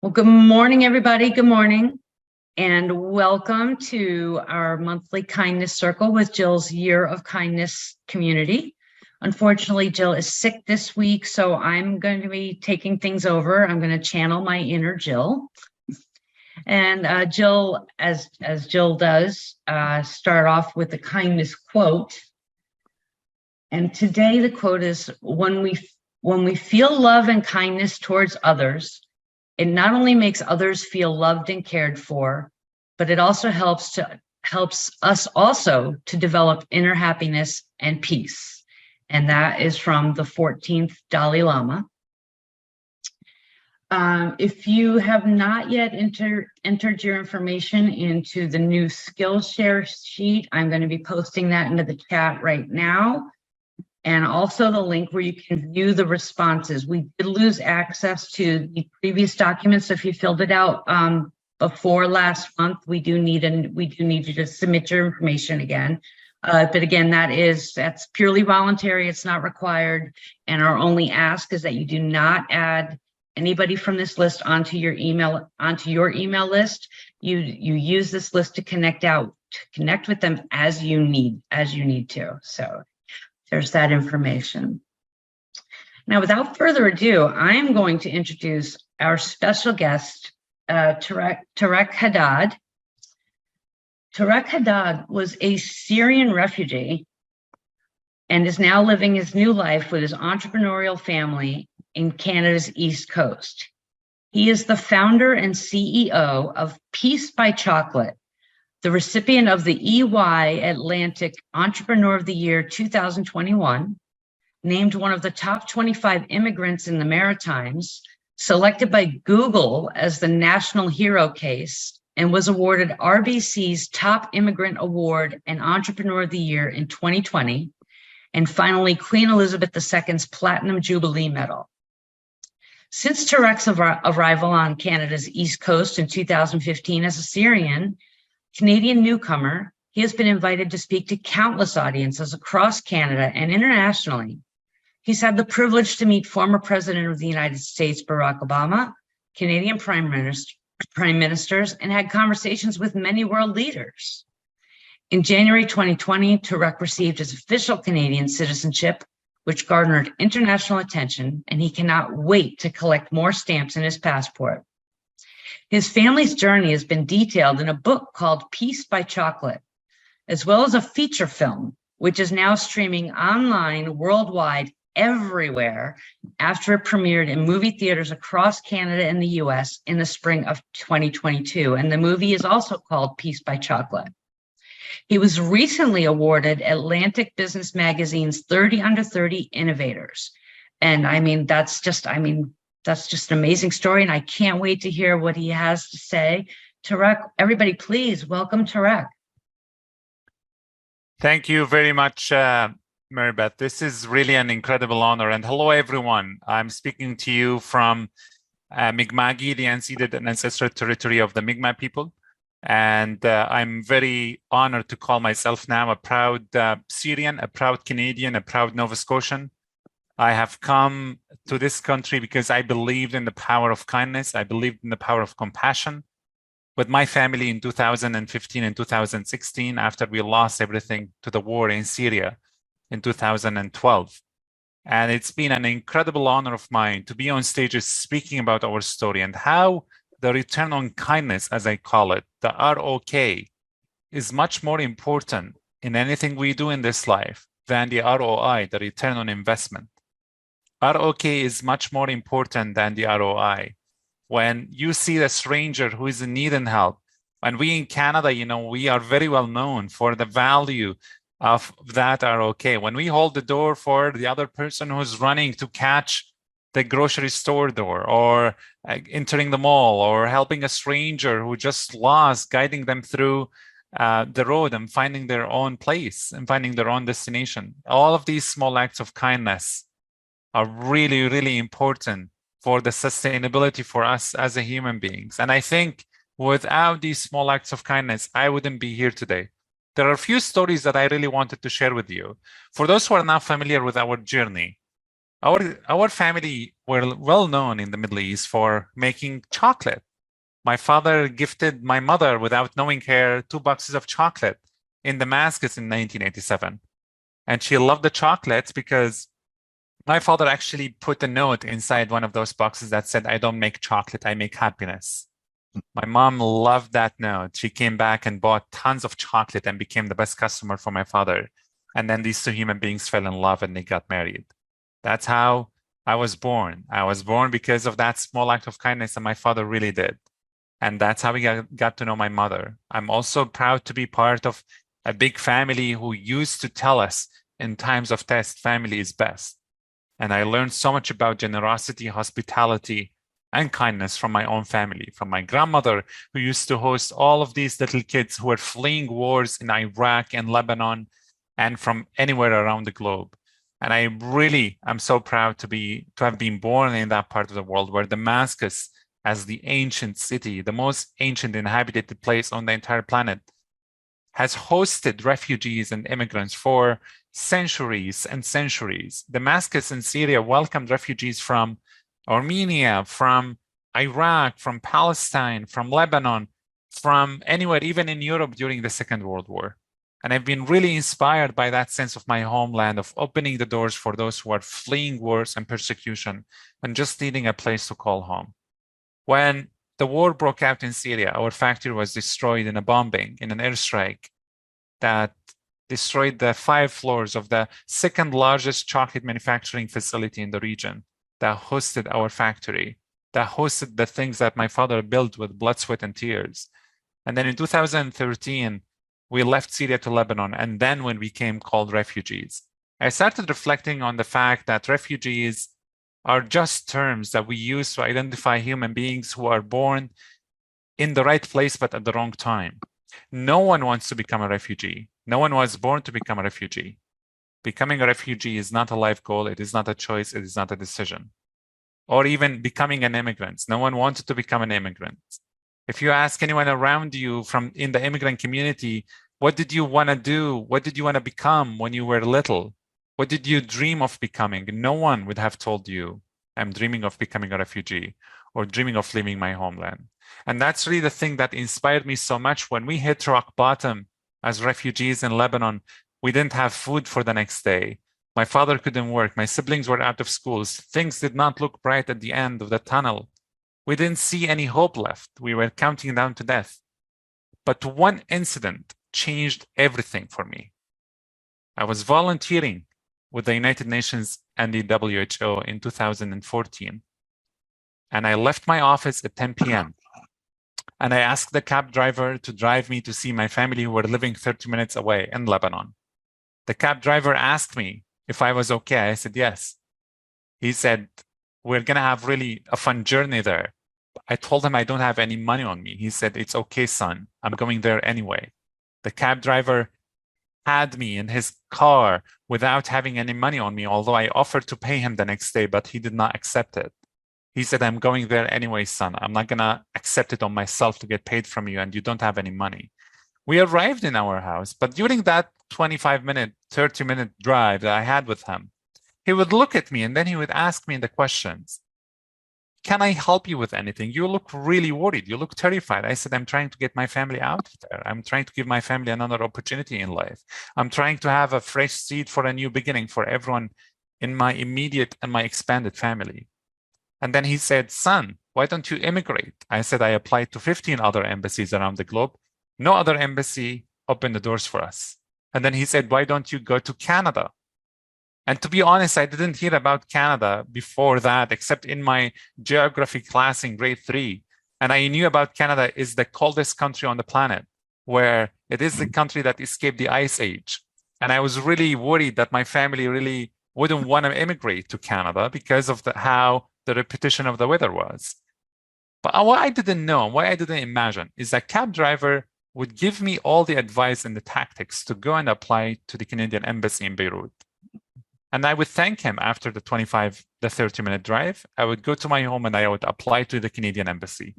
Well, good morning, everybody. Good morning, and welcome to our monthly kindness circle with Jill's Year of Kindness community. Unfortunately, Jill is sick this week, so I'm going to be taking things over. I'm going to channel my inner Jill. And Jill, as Jill does, start off with the kindness quote. And today the quote is, when we feel love and kindness towards others, it not only makes others feel loved and cared for, but it also helps us also to develop inner happiness and peace. And that is from the 14th Dalai Lama. If you have not yet entered your information into the new skills share sheet, I'm going to be posting that into the chat right now. And also the link where you can view the responses. We did lose access to the previous documents. So if you filled it out before last month, we do need you to submit your information again. But again, that's purely voluntary. It's not required. And our only ask is that you do not add anybody from this list onto your email list. You use this list to connect with them as you need to. So there's that information. Now, without further ado, I am going to introduce our special guest, Tarek Haddad. Tarek Haddad was a Syrian refugee and is now living his new life with his entrepreneurial family in Canada's East Coast. He is the founder and CEO of Peace by Chocolate, the recipient of the EY Atlantic Entrepreneur of the Year 2021, named one of the top 25 immigrants in the Maritimes, selected by Google as the National Hero Case, and was awarded RBC's Top Immigrant Award and Entrepreneur of the Year in 2020, and finally Queen Elizabeth II's Platinum Jubilee Medal. Since Tarek's arrival on Canada's East Coast in 2015 as a Syrian Canadian newcomer, he has been invited to speak to countless audiences across Canada and internationally. He's had the privilege to meet former President of the United States, Barack Obama, Canadian prime ministers, and had conversations with many world leaders. In January 2020, Tarek received his official Canadian citizenship, which garnered international attention, and he cannot wait to collect more stamps in his passport. His family's journey has been detailed in a book called Peace by Chocolate, as well as a feature film, which is now streaming online worldwide everywhere after it premiered in movie theaters across Canada and the US in the spring of 2022. And the movie is also called Peace by Chocolate. He was recently awarded Atlantic Business Magazine's 30 Under 30 Innovators. And that's just an amazing story, and I can't wait to hear what he has to say. Tarek, everybody, please welcome Tarek. Thank you very much, Marybeth. This is really an incredible honor. And hello, everyone. I'm speaking to you from Mi'kma'ki, the unceded and ancestral territory of the Mi'kmaq people. And I'm very honored to call myself now a proud Syrian, a proud Canadian, a proud Nova Scotian. I have come to this country because I believed in the power of kindness. I believed in the power of compassion. With my family in 2015 and 2016, after we lost everything to the war in Syria in 2012. And it's been an incredible honor of mine to be on stages speaking about our story and how the return on kindness, as I call it, the ROK, is much more important in anything we do in this life than the ROI, the return on investment. ROK is much more important than the ROI. When you see a stranger who is in need and help, and we in Canada, we are very well known for the value of that ROK. When we hold the door for the other person who's running to catch the grocery store door, or entering the mall, or helping a stranger who just lost, guiding them through the road and finding their own place and finding their own destination. All of these small acts of kindness are really, really important for the sustainability for us as a human beings. And I think without these small acts of kindness, I wouldn't be here today. There are a few stories that I really wanted to share with you. For those who are not familiar with our journey, Our family were well known in the Middle East for making chocolate. My father gifted my mother, without knowing her, 2 boxes of chocolate in Damascus in 1987. And she loved the chocolates because my father actually put a note inside one of those boxes that said, "I don't make chocolate, I make happiness." My mom loved that note. She came back and bought tons of chocolate and became the best customer for my father. And then these two human beings fell in love and they got married. That's how I was born. I was born because of that small act of kindness that my father really did. And that's how we got to know my mother. I'm also proud to be part of a big family who used to tell us in times of test, family is best. And I learned so much about generosity, hospitality, and kindness from my own family, from my grandmother, who used to host all of these little kids who were fleeing wars in Iraq and Lebanon and from anywhere around the globe. And I really am so proud to have been born in that part of the world where Damascus, as the ancient city, the most ancient inhabited place on the entire planet, has hosted refugees and immigrants for centuries and centuries. Damascus and Syria welcomed refugees from Armenia, from Iraq, from Palestine, from Lebanon, from anywhere, even in Europe during the Second World War. And I've been really inspired by that sense of my homeland, of opening the doors for those who are fleeing wars and persecution and just needing a place to call home. When the war broke out in Syria, our factory was destroyed in a bombing, in an airstrike that destroyed the 5 floors of the second largest chocolate manufacturing facility in the region that hosted our factory, that hosted the things that my father built with blood, sweat, and tears. And then in 2013, we left Syria to Lebanon, and then when we came called refugees. I started reflecting on the fact that refugees are just terms that we use to identify human beings who are born in the right place but at the wrong time. No one wants to become a refugee. No one was born to become a refugee. Becoming a refugee is not a life goal. It is not a choice. It is not a decision. Or even becoming an immigrant. No one wanted to become an immigrant. If you ask anyone around you from in the immigrant community, what did you want to do? What did you want to become when you were little? What did you dream of becoming? No one would have told you, I'm dreaming of becoming a refugee or dreaming of leaving my homeland. And that's really the thing that inspired me so much. When we hit rock bottom as refugees in Lebanon, we didn't have food for the next day. My father couldn't work. My siblings were out of schools. Things did not look bright at the end of the tunnel. We didn't see any hope left. We were counting down to death. But one incident changed everything for me. I was volunteering with the United Nations and the WHO in 2014. And I left my office at 10 p.m. And I asked the cab driver to drive me to see my family who were living 30 minutes away in Lebanon. The cab driver asked me if I was okay. I said, yes. He said, we're going to have really a fun journey there. I told him I don't have any money on me. He said, it's okay, son. I'm going there anyway. The cab driver had me in his car without having any money on me, although I offered to pay him the next day, but he did not accept it. He said, I'm going there anyway, son. I'm not going to accept it on myself to get paid from you, and you don't have any money. We arrived in our house, but during that 25-minute, 30-minute drive that I had with him, he would look at me and then he would ask me the questions. Can I help you with anything? You look really worried. You look terrified. I said, I'm trying to get my family out there. I'm trying to give my family another opportunity in life. I'm trying to have a fresh seed for a new beginning for everyone in my immediate and my expanded family. And then he said, son, why don't you immigrate? I said, I applied to 15 other embassies around the globe. No other embassy opened the doors for us. And then he said, why don't you go to Canada? And to be honest, I didn't hear about Canada before that, except in my geography class in grade 3. And I knew about Canada is the coldest country on the planet, where it is the country that escaped the ice age. And I was really worried that my family really wouldn't want to immigrate to Canada because of how the repetition of the weather was. But what I didn't know, what I didn't imagine, is that cab driver would give me all the advice and the tactics to go and apply to the Canadian embassy in Beirut. And I would thank him after the 30-minute drive. I would go to my home and I would apply to the Canadian embassy.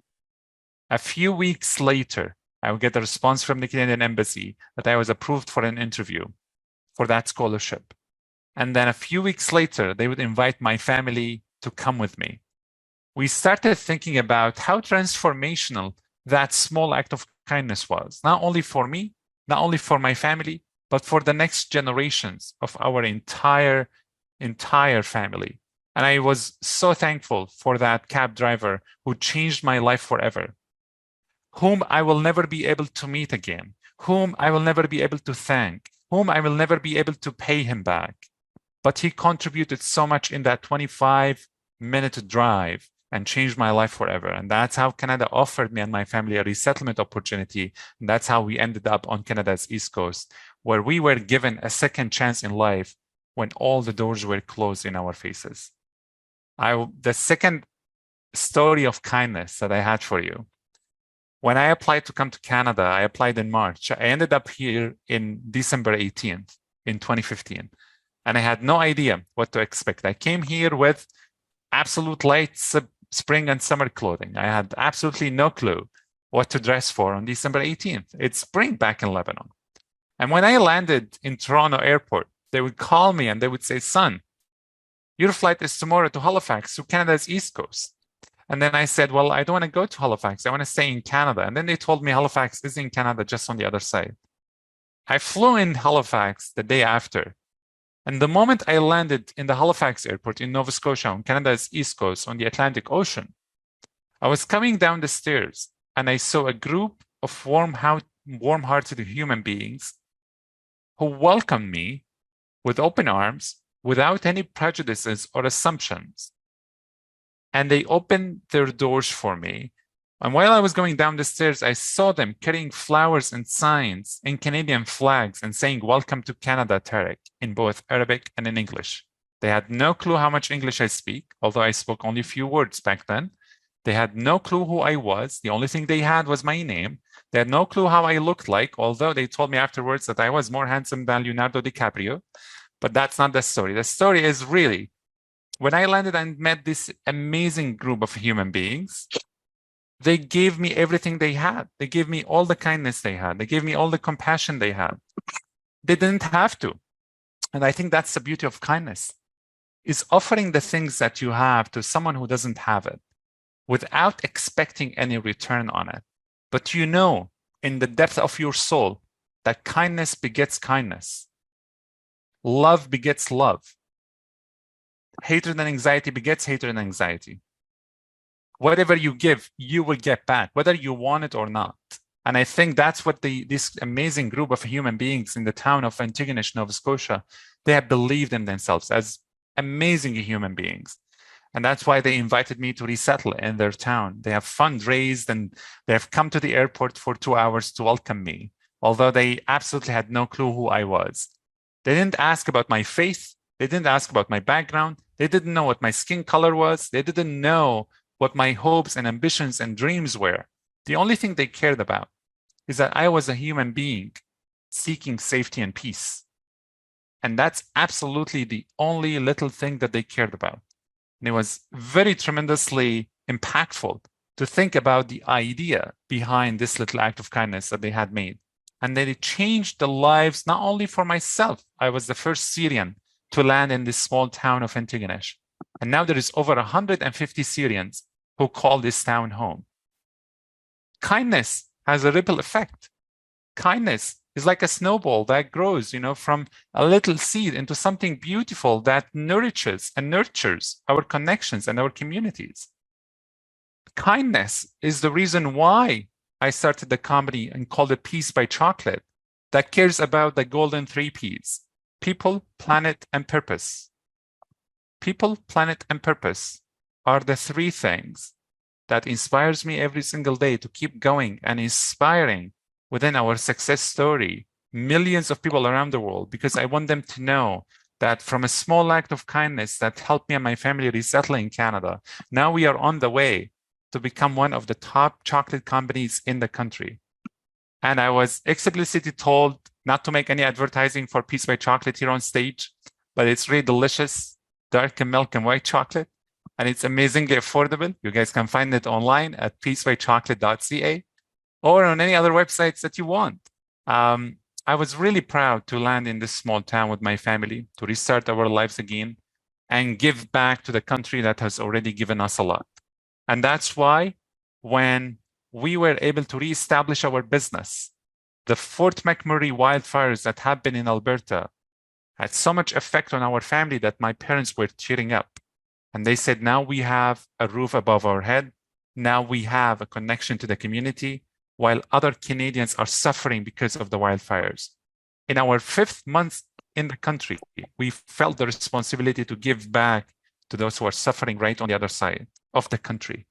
A few weeks later, I would get a response from the Canadian embassy that I was approved for an interview for that scholarship. And then a few weeks later, they would invite my family to come with me. We started thinking about how transformational that small act of kindness was, not only for me, not only for my family, but for the next generations of our entire family. And I was so thankful for that cab driver who changed my life forever, whom I will never be able to meet again, whom I will never be able to thank, whom I will never be able to pay him back. But he contributed so much in that 25-minute drive and changed my life forever. And that's how Canada offered me and my family a resettlement opportunity. And that's how we ended up on Canada's East Coast, where we were given a second chance in life when all the doors were closed in our faces. The second story of kindness that I had for you. When I applied to come to Canada, I applied in March. I ended up here in December 18th in 2015. And I had no idea what to expect. I came here with absolute light spring and summer clothing. I had absolutely no clue what to dress for on December 18th. It's spring back in Lebanon. And when I landed in Toronto airport, they would call me and they would say, "Son, your flight is tomorrow to Halifax, to Canada's East Coast." And then I said, "Well, I don't want to go to Halifax. I want to stay in Canada." And then they told me Halifax is in Canada, just on the other side. I flew in Halifax the day after. And the moment I landed in the Halifax airport in Nova Scotia on Canada's East Coast on the Atlantic Ocean, I was coming down the stairs and I saw a group of warm-hearted human beings who welcomed me with open arms, without any prejudices or assumptions. And they opened their doors for me. And while I was going down the stairs, I saw them carrying flowers and signs and Canadian flags and saying, "Welcome to Canada, Tarek," in both Arabic and in English. They had no clue how much English I speak, although I spoke only a few words back then. They had no clue who I was. The only thing they had was my name. They had no clue how I looked like, although they told me afterwards that I was more handsome than Leonardo DiCaprio. But that's not the story. The story is really, when I landed and met this amazing group of human beings, they gave me everything they had. They gave me all the kindness they had. They gave me all the compassion they had. They didn't have to. And I think that's the beauty of kindness, is offering the things that you have to someone who doesn't have it without expecting any return on it. But you know, in the depth of your soul, that kindness begets kindness. Love begets love. Hatred and anxiety begets hatred and anxiety. Whatever you give, you will get back, whether you want it or not. And I think that's what this amazing group of human beings in the town of Antigonish, Nova Scotia, they have believed in themselves as amazing human beings. And that's why they invited me to resettle in their town. They have fundraised and they have come to the airport for 2 hours to welcome me, although they absolutely had no clue who I was. They didn't ask about my faith. They didn't ask about my background. They didn't know what my skin color was. They didn't know what my hopes and ambitions and dreams were. The only thing they cared about is that I was a human being seeking safety and peace. And that's absolutely the only little thing that they cared about. And it was very tremendously impactful to think about the idea behind this little act of kindness that they had made. And that it changed the lives, not only for myself. I was the first Syrian to land in this small town of Antigonish. And now there is over 150 Syrians who call this town home. Kindness has a ripple effect. Kindness is like a snowball that grows, from a little seed into something beautiful that nourishes and nurtures our connections and our communities. Kindness is the reason why I started the company and called it Peace by Chocolate, that cares about the golden 3 Ps: people, planet, and purpose. People, planet, and purpose are the 3 things that inspires me every single day to keep going and inspiring within our success story millions of people around the world, because I want them to know that from a small act of kindness that helped me and my family resettle in Canada, now we are on the way to become one of the top chocolate companies in the country. And I was explicitly told not to make any advertising for Peace by Chocolate here on stage, but it's really delicious, dark milk and white chocolate. And it's amazingly affordable. You guys can find it online at peacebychocolate.ca or on any other websites that you want. I was really proud to land in this small town with my family, to restart our lives again and give back to the country that has already given us a lot. And that's why when we were able to reestablish our business, the Fort McMurray wildfires that happened in Alberta had so much effect on our family that my parents were tearing up. And they said, now we have a roof above our head. Now we have a connection to the community, while other Canadians are suffering because of the wildfires. In our 5th month in the country, we felt the responsibility to give back to those who are suffering right on the other side of the country.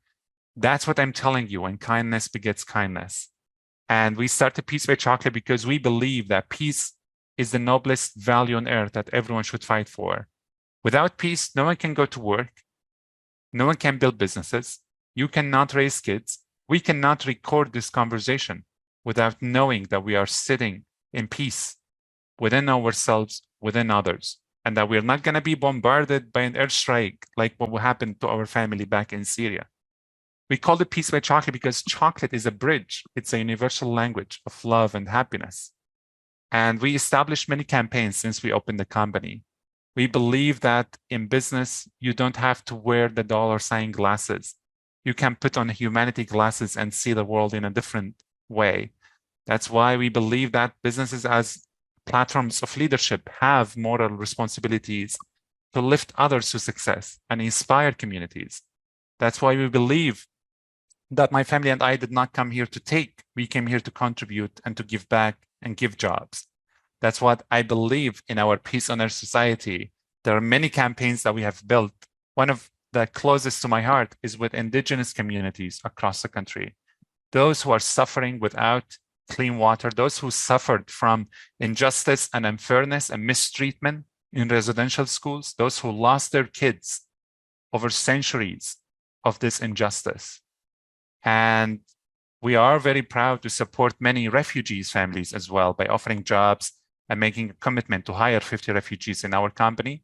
That's what I'm telling you, when kindness begets kindness. And we started Peace by Chocolate because we believe that peace is the noblest value on earth that everyone should fight for. Without peace, no one can go to work. No one can build businesses. You cannot raise kids. We cannot record this conversation without knowing that we are sitting in peace within ourselves, within others, and that we're not going to be bombarded by an airstrike like what happened to our family back in Syria. We call it Peace by Chocolate because chocolate is a bridge. It's a universal language of love and happiness. And we established many campaigns since we opened the company. We believe that in business, you don't have to wear the dollar sign glasses. You can put on humanity glasses and see the world in a different way. That's why we believe that businesses as platforms of leadership have moral responsibilities to lift others to success and inspire communities. That's why we believe that my family and I did not come here to take. We came here to contribute and to give back and give jobs. That's what I believe in our Peace on Earth society. There are many campaigns that we have built. One of the closest to my heart is with Indigenous communities across the country. Those who are suffering without clean water, those who suffered from injustice and unfairness and mistreatment in residential schools, those who lost their kids over centuries of this injustice. And we are very proud to support many refugees' families as well by offering jobs and making a commitment to hire 50 refugees in our company,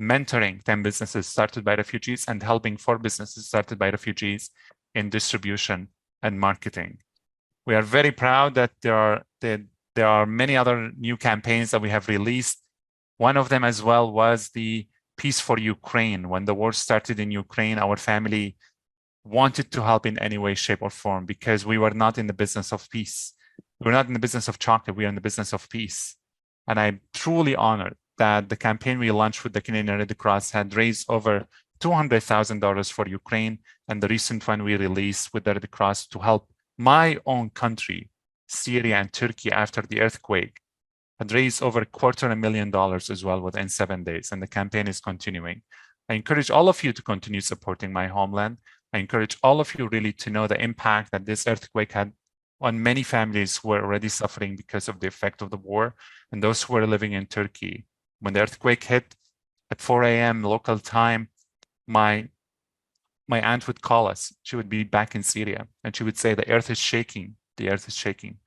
mentoring 10 businesses started by refugees, and helping 4 businesses started by refugees in distribution and marketing. We are very proud that there are many other new campaigns that we have released. One of them as well was the Peace for Ukraine. When the war started in Ukraine, our family wanted to help in any way, shape, or form because we were not in the business of peace. We're not in the business of chocolate. We are in the business of peace. And I'm truly honored that the campaign we launched with the Canadian Red Cross had raised over $200,000 for Ukraine, and the recent one we released with the Red Cross to help my own country, Syria and Turkey, after the earthquake, had raised over $250,000 as well within 7 days, and the campaign is continuing. I encourage all of you to continue supporting my homeland. I encourage all of you really to know the impact that this earthquake had on many families who were already suffering because of the effect of the war, and those who were living in Turkey. When the earthquake hit at 4 a.m. local time, my aunt would call us. She would be back in Syria, and she would say, the earth is shaking, the earth is shaking.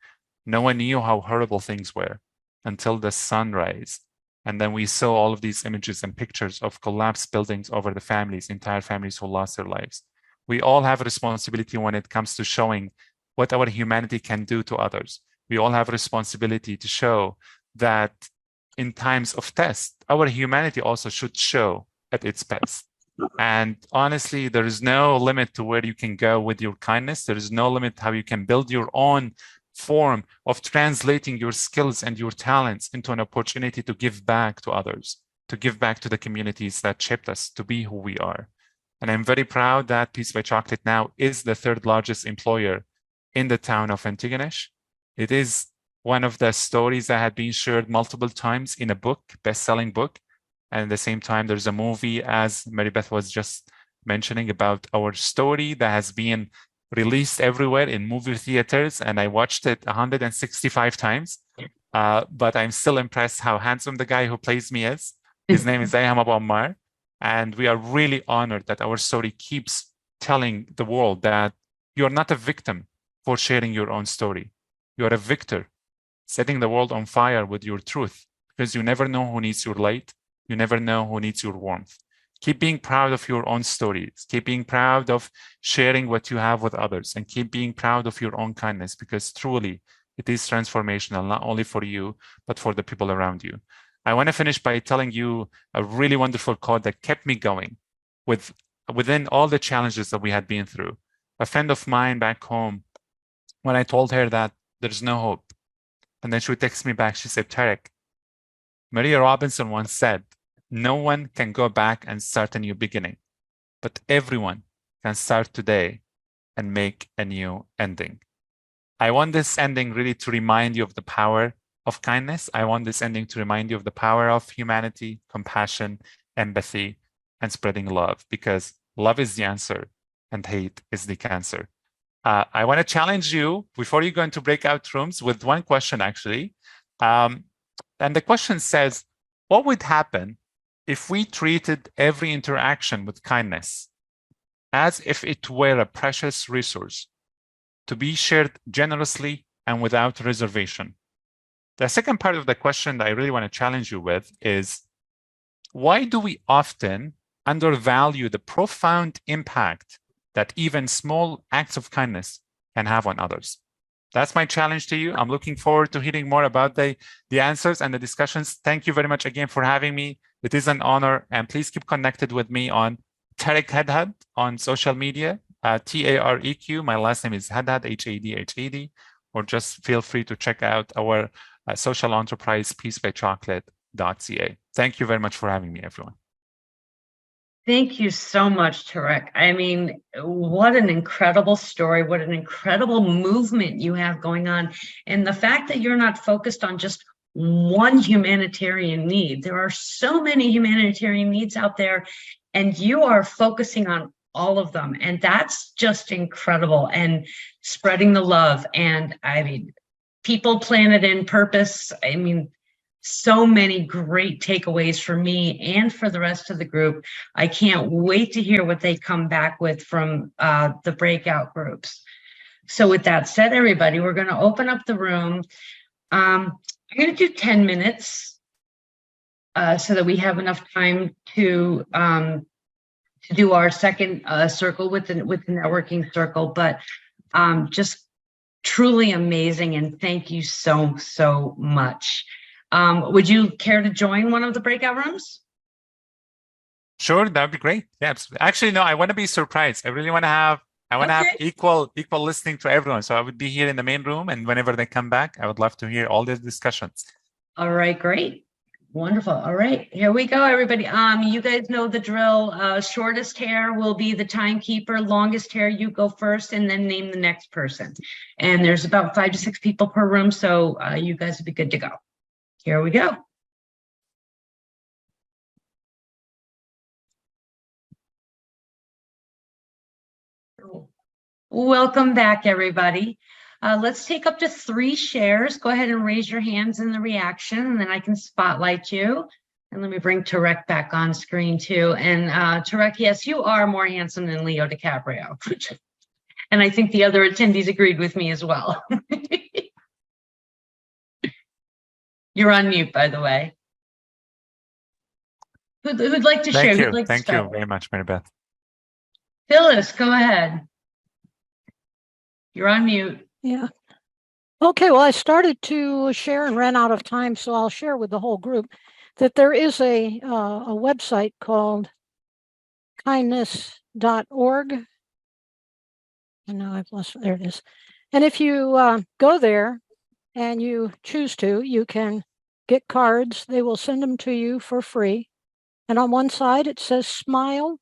No one knew how horrible things were until the sunrise. And then we saw all of these images and pictures of collapsed buildings over the families, entire families who lost their lives. We all have a responsibility when it comes to showing what our humanity can do to others. We all have a responsibility to show that in times of test, our humanity also should show at its best. And honestly, there is no limit to where you can go with your kindness. There is no limit how you can build your own form of translating your skills and your talents into an opportunity to give back to others, to give back to the communities that shaped us to be who we are. And I'm very proud that Peace by Chocolate now is the 3rd largest employer in the town of Antigonish. It is one of the stories that had been shared multiple times in a book, best-selling book. And at the same time, there's a movie, as Mary Beth was just mentioning, about our story that has been released everywhere in movie theaters. And I watched it 165 times. But I'm still impressed how handsome the guy who plays me is. His name is Ayham Abu Ammar. And we are really honored that our story keeps telling the world that you're not a victim for sharing your own story. You're a victor, setting the world on fire with your truth, because you never know who needs your light. You never know who needs your warmth. Keep being proud of your own stories. Keep being proud of sharing what you have with others, and keep being proud of your own kindness, because truly it is transformational, not only for you, but for the people around you. I want to finish by telling you a really wonderful quote that kept me going within all the challenges that we had been through. A friend of mine back home, when I told her that there's no hope, and then she would text me back, she said, Tarek, Maria Robinson once said, no one can go back and start a new beginning, but everyone can start today and make a new ending. I want this ending really to remind you of the power of kindness. I want this ending to remind you of the power of humanity, compassion, empathy, and spreading love, because love is the answer and hate is the cancer. I want to challenge you before you go into breakout rooms with one question, actually. And the question says, what would happen if we treated every interaction with kindness as if it were a precious resource to be shared generously and without reservation? The second part of the question that I really want to challenge you with is, why do we often undervalue the profound impact that even small acts of kindness can have on others? That's my challenge to you. I'm looking forward to hearing more about the answers and the discussions. Thank you very much again for having me. It is an honor, and please keep connected with me on Tarek Hadhad on social media, Tareq. My last name is Hadhad, Hadhad, or just feel free to check out our social enterprise, peacebychocolate.ca. Thank you very much for having me, everyone. Thank you so much, Tarek. I mean, what an incredible story, what an incredible movement you have going on. And the fact that you're not focused on just one humanitarian need. There are so many humanitarian needs out there, and you are focusing on all of them. And that's just incredible. And spreading the love. And I mean, people, planet, and purpose. I mean, so many great takeaways for me and for the rest of the group. I can't wait to hear what they come back with from the breakout groups. So with that said, everybody, we're going to open up the room. I'm going to do 10 minutes so that we have enough time to do our second circle with the networking circle. But just truly amazing, and thank you so, so much. Would you care to join one of the breakout rooms? Sure, that would be great. Yeah, actually, no, I want to be surprised. I really want to have, have equal listening to everyone. So I would be here in the main room, and whenever they come back, I would love to hear all the discussions. All right, great. Wonderful. All right, here we go, everybody. You guys know the drill. Shortest hair will be the timekeeper. Longest hair, you go first, and then name the next person. And there's about 5 to 6 people per room, so you guys will be good to go. Here we go. Welcome back, everybody. Let's take up to 3 shares. Go ahead and raise your hands in the reaction, and then I can spotlight you. And let me bring Tarek back on screen too. And Tarek, yes, you are more handsome than Leo DiCaprio. And I think the other attendees agreed with me as well. You're on mute, by the way. Who'd like to share? Who'd like to start? Thank you very much, Mary Beth. Phyllis, go ahead. You're on mute. Yeah. Okay, well, I started to share and ran out of time, so I'll share with the whole group that there is a website called kindness.org. And now I've lost, there it is. And if you go there and you choose to, you can get cards. They will send them to you for free. And on one side, it says, smile,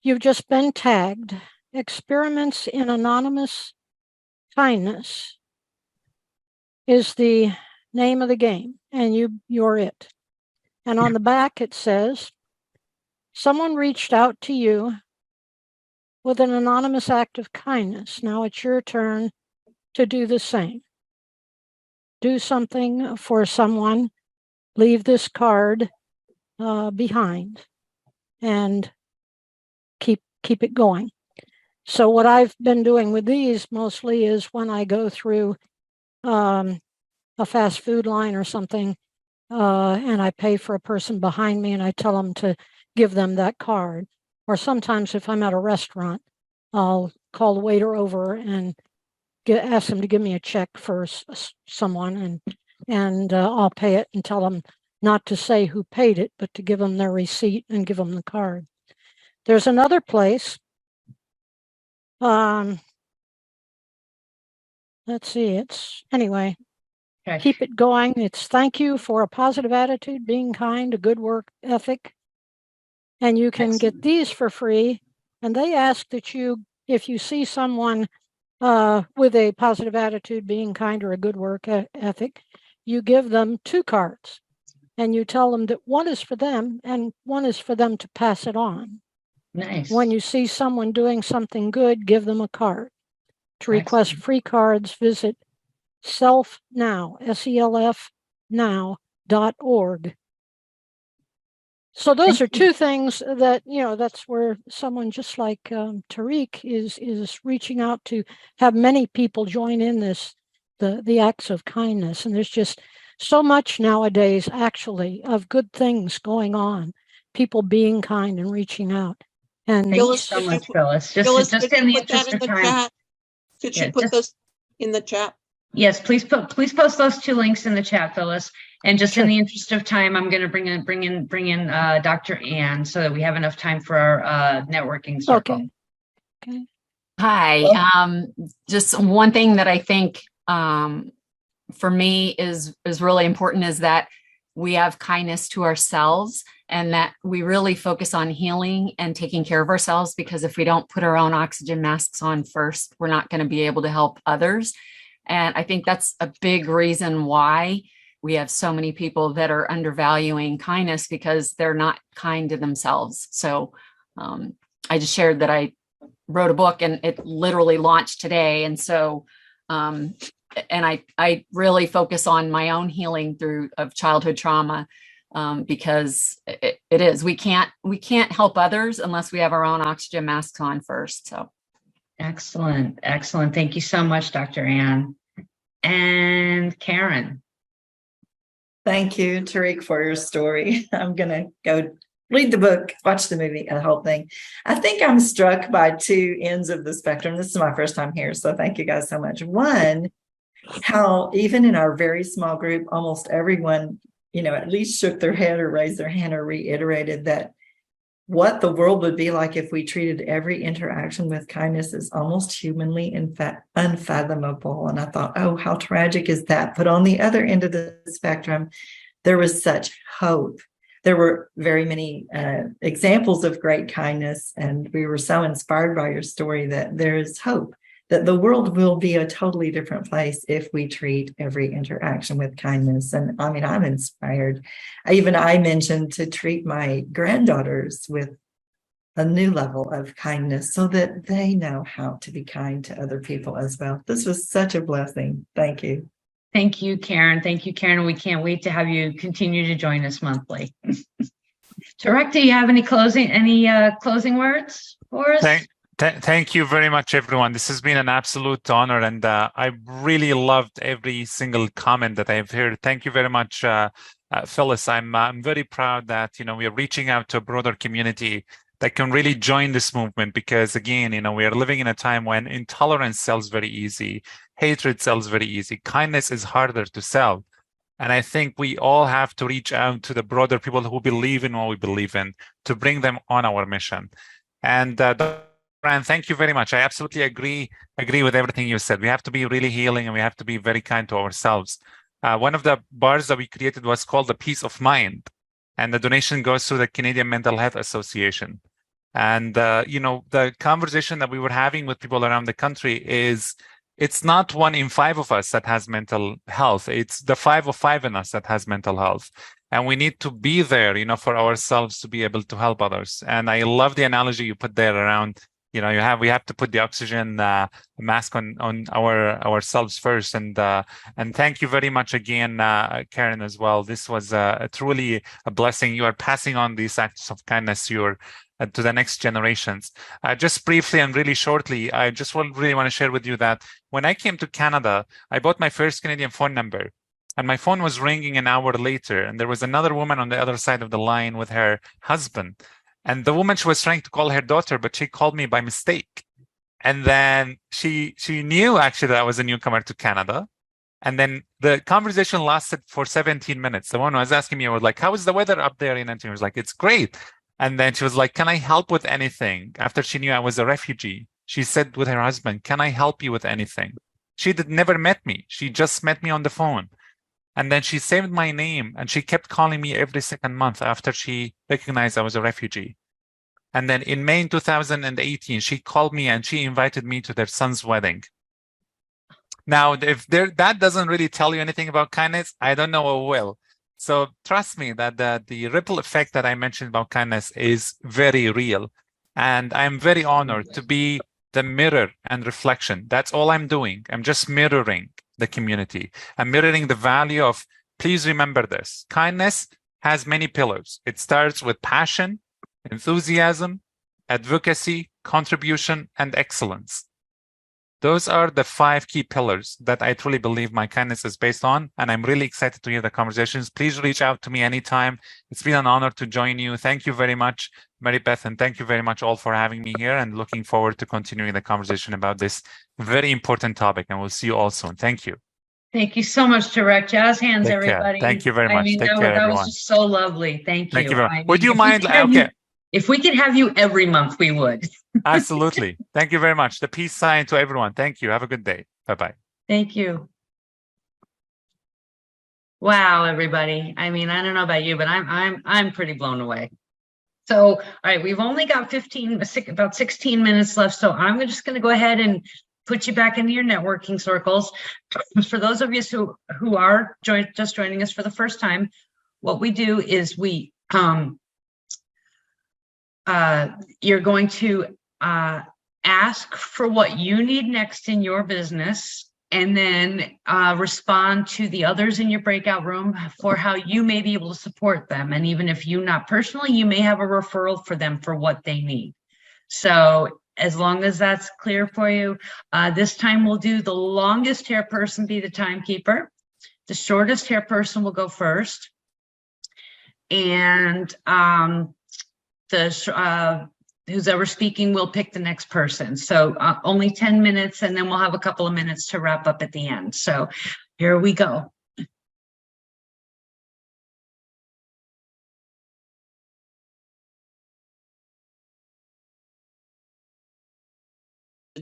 you've just been tagged. Experiments in anonymous kindness is the name of the game, and you're it. And on the back, it says, someone reached out to you with an anonymous act of kindness. Now it's your turn to do the same. Do something for someone, leave this card behind, and keep it going. So what I've been doing with these mostly is when I go through a fast food line or something, and I pay for a person behind me and I tell them to give them that card. Or sometimes if I'm at a restaurant, I'll call the waiter over and ask them to give me a check for someone, and I'll pay it and tell them not to say who paid it, but to give them their receipt and give them the card. There's another place. Let's see. Anyway. Okay. Keep it going. It's thank you for a positive attitude, being kind, a good work ethic. And you can get these for free. And they ask that if you see someone with a positive attitude, being kind, or a good work ethic, you give them 2 cards. And you tell them that one is for them and one is for them to pass it on. Nice. When you see someone doing something good, give them a card. To request free cards, visit selfnow, SELF now.org. So those are 2 things that, that's where someone just like Tariq is reaching out to have many people join in the acts of kindness. And there's just so much nowadays, actually, of good things going on, people being kind and reaching out. And thank you so much, Phyllis. Just in the interest of time. Could you put those in the chat? Yes, please post those 2 links in the chat, Phyllis. And just in the interest of time, I'm going to bring in Dr. Ann so that we have enough time for our networking circle. Okay. Hi. Just one thing that I think for me is really important is that we have kindness to ourselves, and that we really focus on healing and taking care of ourselves, because if we don't put our own oxygen masks on first, we're not going to be able to help others. And I think that's a big reason why we have so many people that are undervaluing kindness, because they're not kind to themselves. So I just shared that I wrote a book and it literally launched today. And so, and I really focus on my own healing of childhood trauma, because it is, we can't help others unless we have our own oxygen masks on first. So. Excellent. Thank you so much, Dr. Ann. And Karen. Thank you, Tariq, for your story. I'm going to go read the book, watch the movie, and the whole thing. I think I'm struck by 2 ends of the spectrum. This is my first time here, so thank you guys so much. One, how even in our very small group, almost everyone, at least shook their head or raised their hand or reiterated that what the world would be like if we treated every interaction with kindness is almost humanly unfathomable. And I thought, oh, how tragic is that? But on the other end of the spectrum, there was such hope. There were very many examples of great kindness, and we were so inspired by your story that there is hope, that the world will be a totally different place if we treat every interaction with kindness. And I mean, I'm inspired. I mentioned to treat my granddaughters with a new level of kindness so that they know how to be kind to other people as well. This was such a blessing. Thank you. Thank you, Karen. We can't wait to have you continue to join us monthly. Tariq, do you have any closing words for us? Thank you very much, everyone. This has been an absolute honor, and I really loved every single comment that I've heard. Thank you very much, Phyllis. I'm very proud that we are reaching out to a broader community that can really join this movement, because again, we are living in a time when intolerance sells very easy, hatred sells very easy, kindness is harder to sell. And I think we all have to reach out to the broader people who believe in what we believe in to bring them on our mission. And Brian, thank you very much. I absolutely agree with everything you said. We have to be really healing, and we have to be very kind to ourselves. One of the bars that we created was called the Peace of Mind, and the donation goes to the Canadian Mental Health Association. And the conversation that we were having with people around the country is, it's not 1 in 5 of us that has mental health. It's the 5 of 5 in us that has mental health. And we need to be there, for ourselves to be able to help others. And I love the analogy you put there around, we have to put the oxygen mask on ourselves first. And thank you very much again, Karen, as well. This was truly a blessing. You are passing on these acts of kindness to the next generations. Just briefly and really shortly, I just really want to share with you that when I came to Canada, I bought my first Canadian phone number, and my phone was ringing an hour later, and there was another woman on the other side of the line with her husband. And the woman, she was trying to call her daughter, but she called me by mistake. And then she knew actually that I was a newcomer to Canada. And then the conversation lasted for 17 minutes. The one who was asking me, I was like, how is the weather up there in Antigua? I was like, it's great. And then she was like, can I help with anything? After she knew I was a refugee, she said with her husband, can I help you with anything? She never met me. She just met me on the phone. And then she saved my name and she kept calling me every second month after she recognized I was a refugee. And then in May 2018, she called me and she invited me to their son's wedding. Now, if that doesn't really tell you anything about kindness, I don't know what will. So trust me that the ripple effect that I mentioned about kindness is very real. And I'm very honored to be the mirror and reflection. That's all I'm doing. I'm just mirroring the community. I'm mirroring the value of, please remember this. Kindness has many pillars. It starts with passion, enthusiasm, advocacy, contribution, and excellence. Those are the 5 key pillars that I truly believe my kindness is based on, and I'm really excited to hear the conversations. Please reach out to me anytime. It's been an honor to join you. Thank you very much, Mary Beth, and thank you very much all for having me here, and looking forward to continuing the conversation about this very important topic, and we'll see you all soon. Thank you. Thank you so much, Direct. Jazz hands, Take care. everybody. Thank you very much. Take care, that everyone. was just so lovely. Thank you. Thank you very I much. Would mean, you if we mind? could have Okay. If we could have you every month, we would. Absolutely. Thank you very much. The peace sign to everyone. Thank you. Have a good day. Bye-bye. Thank you. Wow, everybody. I mean, I don't know about you, but I'm pretty blown away. So, all right, we've only got about 16 minutes left. So I'm just going to go ahead and put you back into your networking circles. For those of you who are just joining us for the first time, what we do is we you're going to ask for what you need next in your business, and then respond to the others in your breakout room for how you may be able to support them. And even if you not personally, you may have a referral for them for what they need. So as long as that's clear for you, this time we'll do the longest hair person be the timekeeper. The shortest hair person will go first. And who's ever speaking will pick the next person. So only 10 minutes, and then we'll have a couple of minutes to wrap up at the end. So here we go.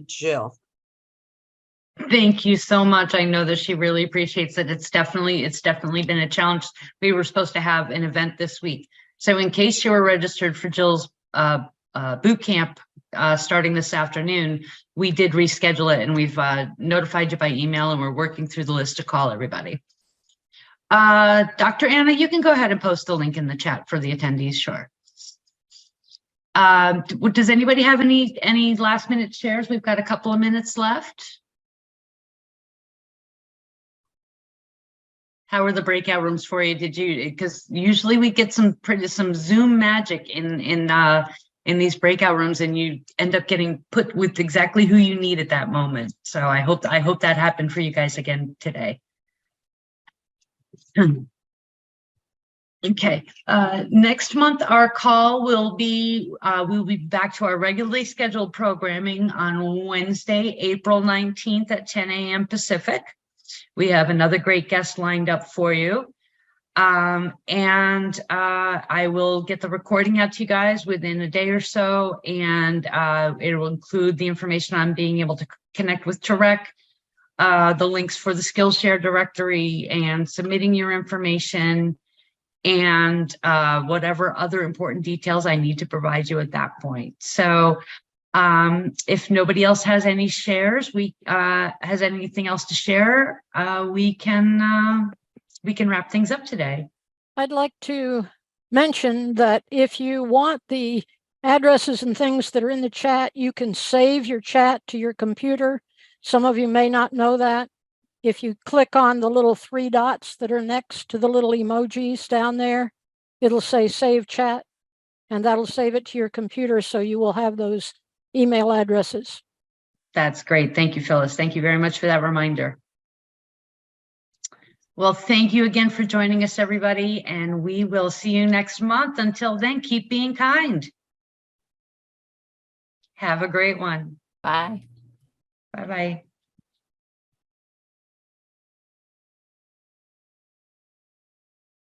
Jill. Thank you so much. I know that she really appreciates it. It's definitely been a challenge. We were supposed to have an event this week. So in case you were registered for Jill's boot camp starting this afternoon, we did reschedule it, and we've notified you by email, and we're working through the list to call everybody. Dr. Anna, you can go ahead and post the link in the chat for the attendees, sure. Does anybody have any last minute shares? We've got a couple of minutes left. How are the breakout rooms for you? Because usually we get some Zoom magic in these breakout rooms, and you end up getting put with exactly who you need at that moment. So I hope that happened for you guys again today. Okay, next month our call will be, we'll be back to our regularly scheduled programming on Wednesday, April 19th at 10 a.m. Pacific. We have another great guest lined up for you. And I will get the recording out to you guys within a day or so, and it will include the information on being able to connect with Tarek, the links for the Skillshare directory, and submitting your information, and whatever other important details I need to provide you at that point. So if nobody else has any shares, has anything else to share, we can wrap things up today. I'd like to mention that if you want the addresses and things that are in the chat, you can save your chat to your computer. Some of you may not know that. If you click on the little 3 dots that are next to the little emojis down there, it'll say save chat, and that'll save it to your computer, so you will have those email addresses. That's great. Thank you, Phyllis. Thank you very much for that reminder. Well, thank you again for joining us, everybody, and we will see you next month. Until then, keep being kind. Have a great one. Bye. Bye-bye.